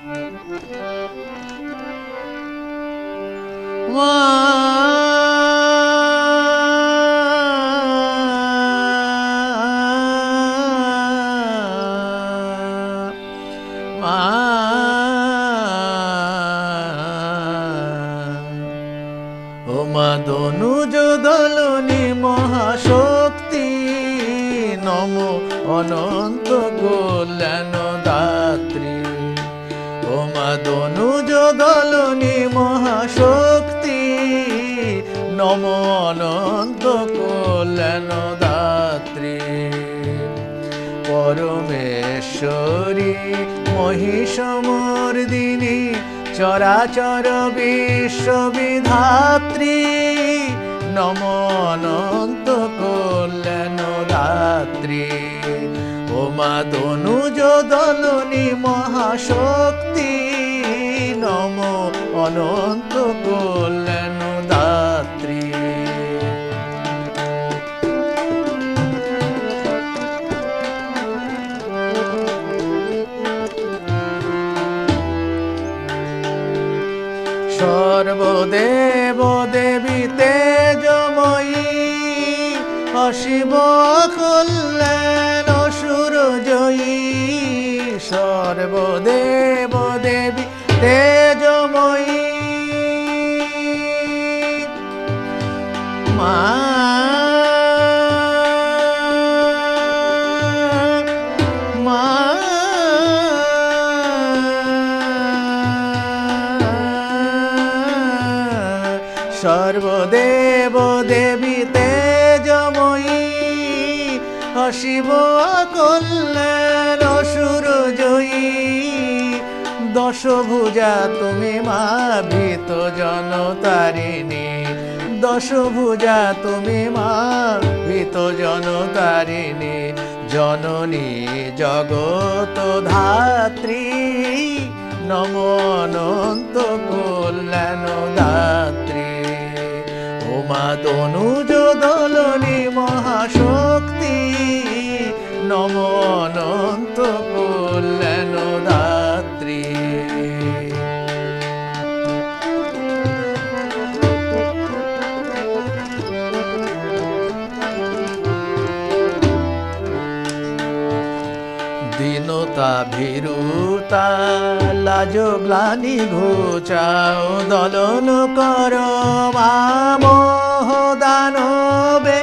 ও মা দনুজ দলনি মহাশক্তি, নমো অনন্ত কল্যাণ দাত্রী। ও মা দনুজ দলনি মহাশক্তি, নমো অনন্ত কল্যাণ দাত্রী। পরমেশ্বরী মহিষমর্দিনী, চরাচর বিশ্ববিধাত্রী, নমো অনন্ত কল্যাণ দাত্রী। ও মা দনুজ দলনি মহাশক্তি, নমো অনন্ত কল্যাণ দাত্রী। সর্বদেব দেবী তেজময়ী, অশিব কল্যাণ সুরজয়ী। সর্বদেব দেবী তেজময়ী, মা সর্বদেব দেবী তেজময়ী, অশিব কল্যাণ সুরজয়ী। দশভুজা তুমি মা ভীত জনতারিণী, দশভুজা তুমি মা ভীত জনতারিণী। জননী জগত ধাত্রী, নমো অনন্ত কল্যাণ দাত্রী। ও মা দনুজ দলনি মহাশক্তি, নমো অনন্ত কল্যাণ দাত্রী। দীনতা ভীরুতা লাজ গ্লানি ঘোচাও, দলন কর মা মোহ দানবে।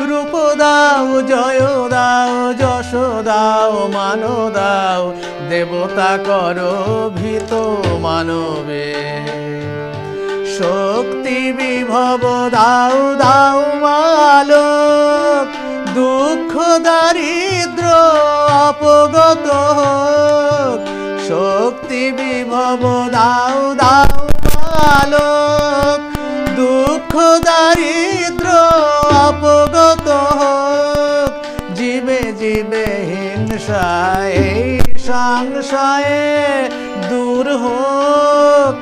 রূপ দাও জয় দাও যশ দাও মান দাও, দেবতা কর ভীত মানবে। শক্তি বিভব দাও দাও মালোক, দুঃখ দারিদ্র অপগত হোক। শক্তি বিভব দাও দাও মালোক, দুঃখ দারিদ্র অপগত হোক। জীবে জীবে হিংসায় সংশয়ে দূর হোক,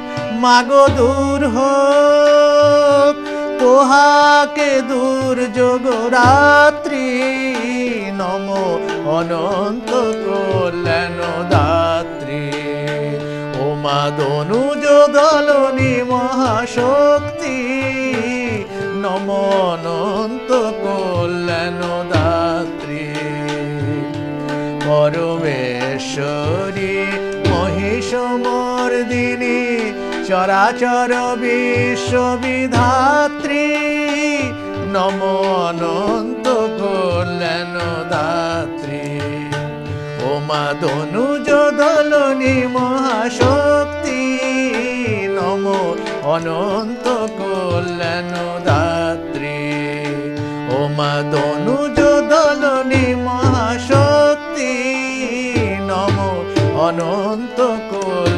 মাগো দূর হোক। পোহাকে দুর্যোগ রাত্রি, নমো অনন্ত কল্যাণ দাত্রী। ও মা দনুজ দলনি মহাশক্তি, নমো অনন্ত কল্যাণ দাত্রী। পরমেশ্বরী মহিষমর্দিনী, চরাচর বিশ্ববিধাত্রী, নমো অনন্ত কল্যাণ দাত্রী। ও মা দনুজ দলনি মহাশক্তি, নমো অনন্ত কল্যাণ দাত্রী। ও মা দনুজ দলনি মহাশক্তি, নমো অনন্ত কল্যাণ